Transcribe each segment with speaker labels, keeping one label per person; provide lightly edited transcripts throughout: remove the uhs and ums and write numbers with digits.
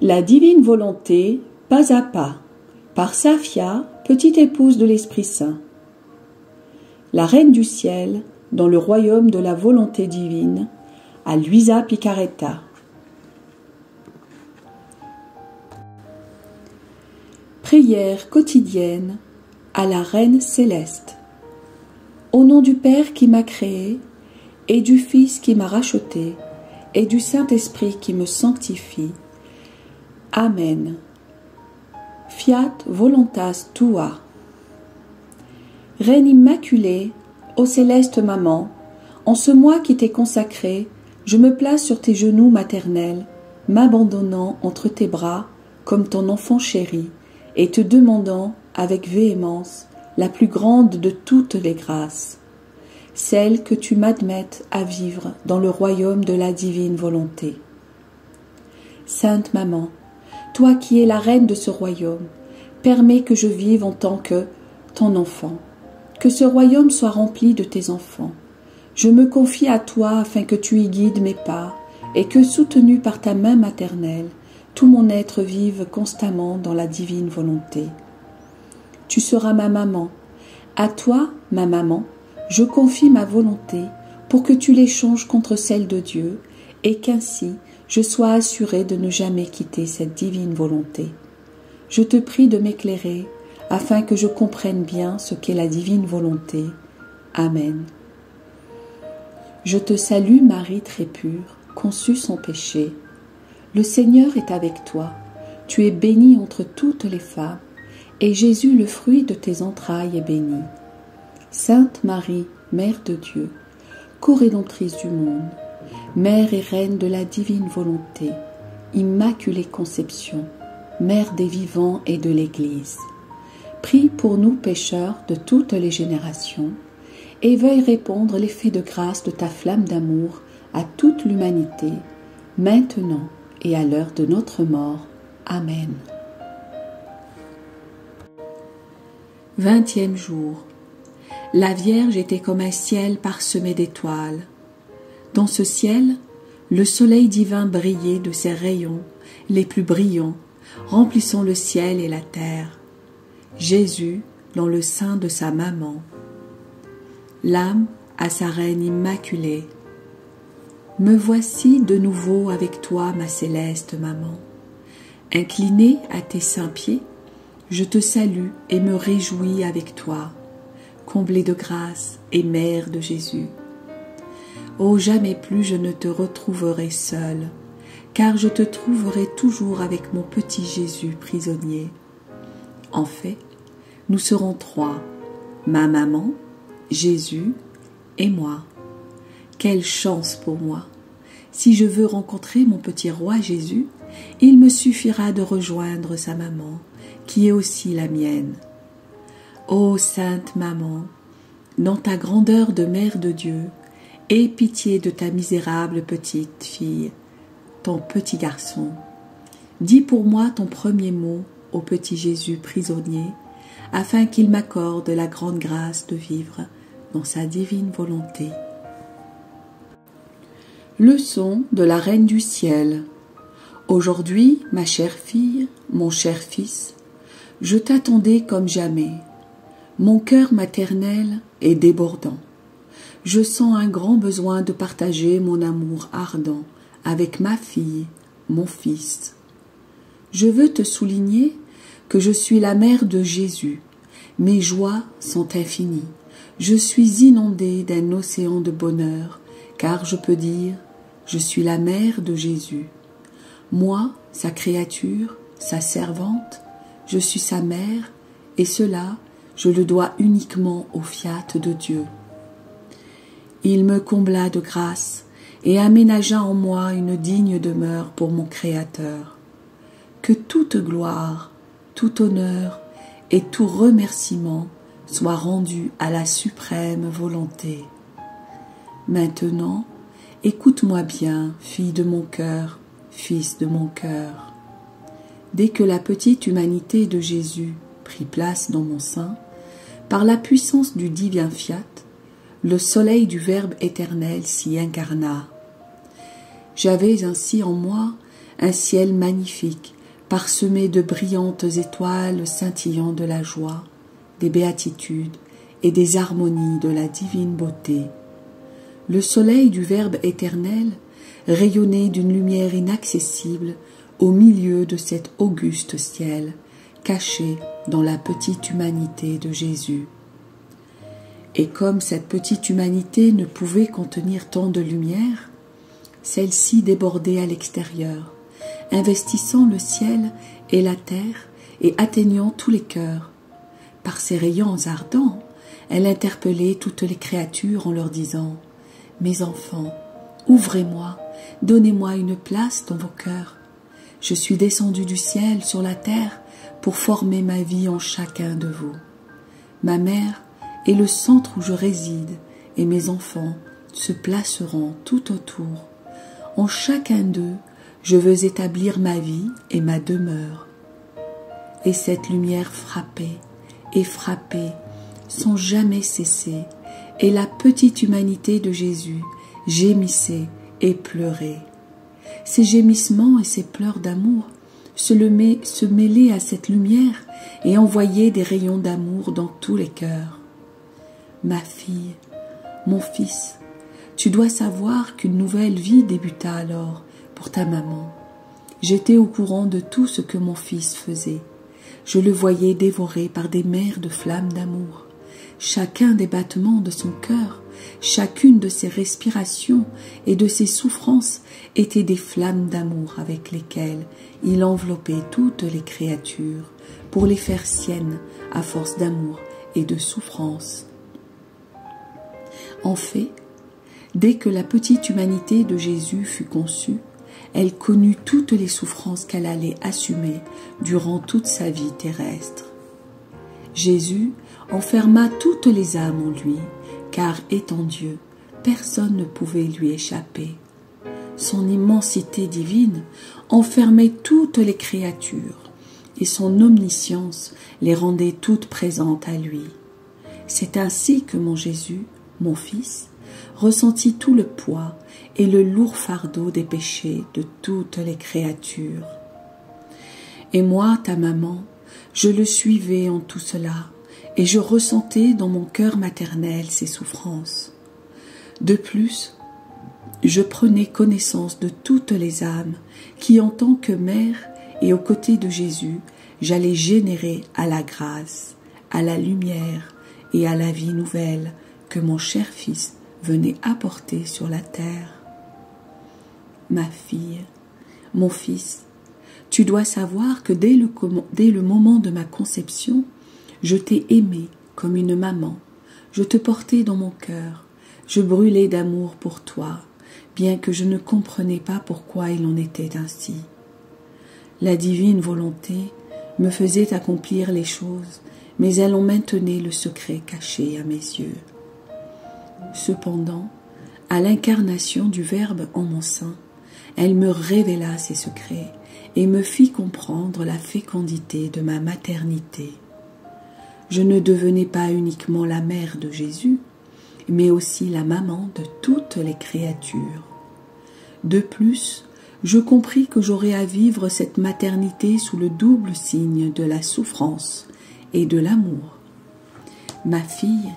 Speaker 1: La divine volonté, pas à pas, par Safia, petite épouse de l'Esprit Saint. La Reine du Ciel, dans le royaume de la volonté divine, à Luisa Picaretta. Prière quotidienne à la Reine céleste. Au nom du Père qui m'a créé, et du Fils qui m'a racheté, et du Saint-Esprit qui me sanctifie. Amen. Fiat voluntas tua. Reine immaculée, ô céleste maman, en ce mois qui t'est consacré, je me place sur tes genoux maternels, m'abandonnant entre tes bras comme ton enfant chéri, et te demandant avec véhémence la plus grande de toutes les grâces, celle que tu m'admettes à vivre dans le royaume de la divine volonté. Sainte Maman, toi qui es la reine de ce royaume, permets que je vive en tant que ton enfant, que ce royaume soit rempli de tes enfants. Je me confie à toi afin que tu y guides mes pas et que, soutenu par ta main maternelle, tout mon être vive constamment dans la divine volonté. Tu seras ma maman. À toi, ma maman, je confie ma volonté pour que tu l'échanges contre celle de Dieu et qu'ainsi je sois assurée de ne jamais quitter cette divine volonté. Je te prie de m'éclairer afin que je comprenne bien ce qu'est la divine volonté. Amen. Je te salue Marie très pure, conçue sans péché. Le Seigneur est avec toi. Tu es bénie entre toutes les femmes, et Jésus, le fruit de tes entrailles, est béni. Sainte Marie, Mère de Dieu, co-rédemptrice du monde, Mère et Reine de la divine volonté, Immaculée Conception, Mère des vivants et de l'Église, prie pour nous pécheurs de toutes les générations, et veuille répandre l'effet de grâce de ta flamme d'amour à toute l'humanité, maintenant et à l'heure de notre mort. Amen. 20e jour. La Vierge était comme un ciel parsemé d'étoiles. Dans ce ciel, le soleil divin brillait de ses rayons les plus brillants, remplissant le ciel et la terre. Jésus dans le sein de sa maman. L'âme à sa reine immaculée. Me voici de nouveau avec toi, ma céleste maman. Inclinée à tes saints pieds, je te salue et me réjouis avec toi, comblée de grâce et mère de Jésus. Oh, jamais plus je ne te retrouverai seule, car je te trouverai toujours avec mon petit Jésus prisonnier. En fait, nous serons trois, ma maman, Jésus et moi. Quelle chance pour moi! Si je veux rencontrer mon petit roi Jésus, il me suffira de rejoindre sa maman, qui est aussi la mienne. Ô Sainte Maman, dans ta grandeur de Mère de Dieu, aie pitié de ta misérable petite fille, ton petit garçon. Dis pour moi ton premier mot au petit Jésus prisonnier, afin qu'il m'accorde la grande grâce de vivre dans sa divine volonté. Leçon de la Reine du Ciel. Aujourd'hui, ma chère fille, mon cher fils, je t'attendais comme jamais. Mon cœur maternel est débordant. Je sens un grand besoin de partager mon amour ardent avec ma fille, mon fils. Je veux te souligner que je suis la mère de Jésus. Mes joies sont infinies. Je suis inondée d'un océan de bonheur, car je peux dire, je suis la mère de Jésus. Moi, sa créature, sa servante, je suis sa mère, et cela, je le dois uniquement au fiat de Dieu. Il me combla de grâce et aménagea en moi une digne demeure pour mon Créateur. Que toute gloire, tout honneur et tout remerciement soient rendus à la suprême volonté. Maintenant, écoute-moi bien, fille de mon cœur, fils de mon cœur. Dès que la petite humanité de Jésus prit place dans mon sein, par la puissance du divin fiat, le soleil du Verbe éternel s'y incarna. J'avais ainsi en moi un ciel magnifique, parsemé de brillantes étoiles scintillant de la joie, des béatitudes et des harmonies de la divine beauté. Le soleil du Verbe éternel rayonnait d'une lumière inaccessible au milieu de cet auguste ciel, caché dans la petite humanité de Jésus. Et comme cette petite humanité ne pouvait contenir tant de lumière, celle-ci débordait à l'extérieur, investissant le ciel et la terre et atteignant tous les cœurs. Par ses rayons ardents, elle interpellait toutes les créatures en leur disant « Mes enfants, ouvrez-moi, donnez-moi une place dans vos cœurs. Je suis descendu du ciel sur la terre pour former ma vie en chacun de vous. Ma mère est le centre où je réside et mes enfants se placeront tout autour. En chacun d'eux, je veux établir ma vie et ma demeure. » Et cette lumière frappait et frappait sans jamais cesser, et la petite humanité de Jésus gémissait et pleurait. Ces gémissements et ces pleurs d'amour se mêlaient à cette lumière et envoyaient des rayons d'amour dans tous les cœurs. Ma fille, mon fils, tu dois savoir qu'une nouvelle vie débuta alors pour ta maman. J'étais au courant de tout ce que mon fils faisait. Je le voyais dévoré par des mers de flammes d'amour. Chacun des battements de son cœur, chacune de ses respirations et de ses souffrances étaient des flammes d'amour avec lesquelles il enveloppait toutes les créatures pour les faire siennes à force d'amour et de souffrance. En fait, dès que la petite humanité de Jésus fut conçue, elle connut toutes les souffrances qu'elle allait assumer durant toute sa vie terrestre. Jésus enferma toutes les âmes en lui, car étant Dieu, personne ne pouvait lui échapper. Son immensité divine enfermait toutes les créatures, et son omniscience les rendait toutes présentes à lui. C'est ainsi que mon Jésus, mon Fils, ressentit tout le poids et le lourd fardeau des péchés de toutes les créatures. Et moi, ta maman, je le suivais en tout cela, et je ressentais dans mon cœur maternel ses souffrances. De plus, je prenais connaissance de toutes les âmes qui, en tant que mère et aux côtés de Jésus, j'allais générer à la grâce, à la lumière et à la vie nouvelle que mon cher Fils venait apporter sur la terre. Ma fille, mon fils, tu dois savoir que dès le moment de ma conception, je t'ai aimé comme une maman, je te portais dans mon cœur, je brûlais d'amour pour toi, bien que je ne comprenais pas pourquoi il en était ainsi. La divine volonté me faisait accomplir les choses, mais elle en maintenait le secret caché à mes yeux. Cependant, à l'incarnation du Verbe en mon sein, elle me révéla ses secrets et me fit comprendre la fécondité de ma maternité. Je ne devenais pas uniquement la mère de Jésus, mais aussi la maman de toutes les créatures. De plus, je compris que j'aurais à vivre cette maternité sous le double signe de la souffrance et de l'amour. Ma fille,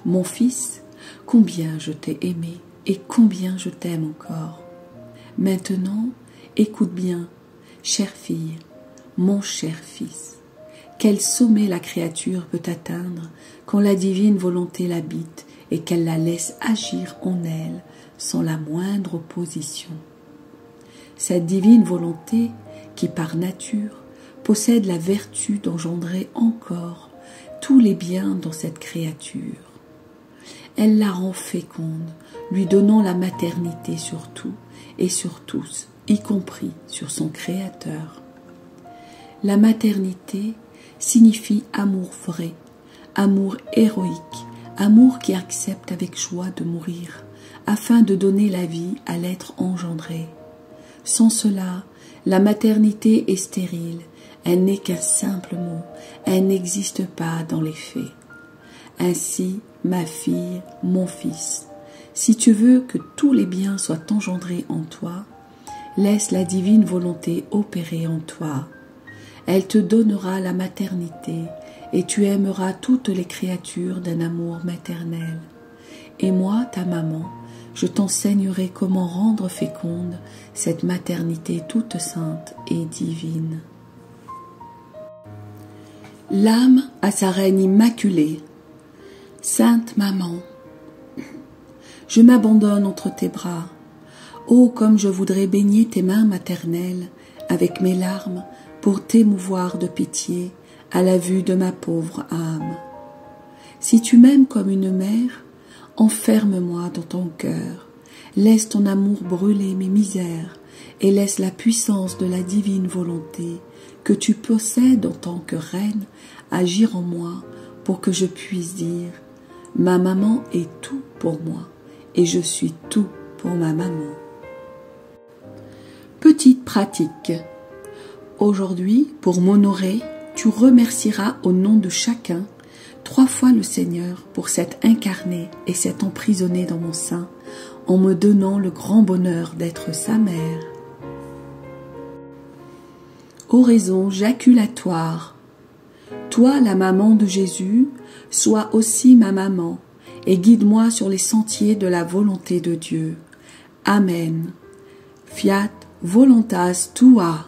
Speaker 1: mon fils, combien je t'ai aimé et combien je t'aime encore. Maintenant, écoute bien, chère fille, mon cher fils. Quel sommet la créature peut atteindre quand la divine volonté l'habite et qu'elle la laisse agir en elle sans la moindre opposition. Cette divine volonté, qui par nature possède la vertu d'engendrer encore tous les biens dans cette créature. Elle la rend féconde, lui donnant la maternité sur tout et sur tous, y compris sur son Créateur. La maternité signifie amour vrai, amour héroïque, amour qui accepte avec joie de mourir, afin de donner la vie à l'être engendré. Sans cela, la maternité est stérile, elle n'est qu'un simple mot, elle n'existe pas dans les faits. Ainsi, ma fille, mon fils, si tu veux que tous les biens soient engendrés en toi, Laisse la divine volonté opérer en toi. Elle te donnera la maternité et tu aimeras toutes les créatures d'un amour maternel. Et moi, ta maman, je t'enseignerai comment rendre féconde cette maternité toute sainte et divine. L'âme à sa reine immaculée. Sainte Maman, je m'abandonne entre tes bras. Oh, comme je voudrais baigner tes mains maternelles avec mes larmes pour t'émouvoir de pitié à la vue de ma pauvre âme. Si tu m'aimes comme une mère, enferme-moi dans ton cœur, laisse ton amour brûler mes misères et laisse la puissance de la divine volonté que tu possèdes en tant que reine agir en moi pour que je puisse dire « Ma maman est tout pour moi et je suis tout pour ma maman ». Petite pratique. Aujourd'hui, pour m'honorer, tu remercieras au nom de chacun 3 fois le Seigneur pour s'être incarné et s'être emprisonné dans mon sein en me donnant le grand bonheur d'être sa mère. Oraison jaculatoire. Toi, la maman de Jésus, sois aussi ma maman et guide-moi sur les sentiers de la volonté de Dieu. Amen. Fiat voluntas tua.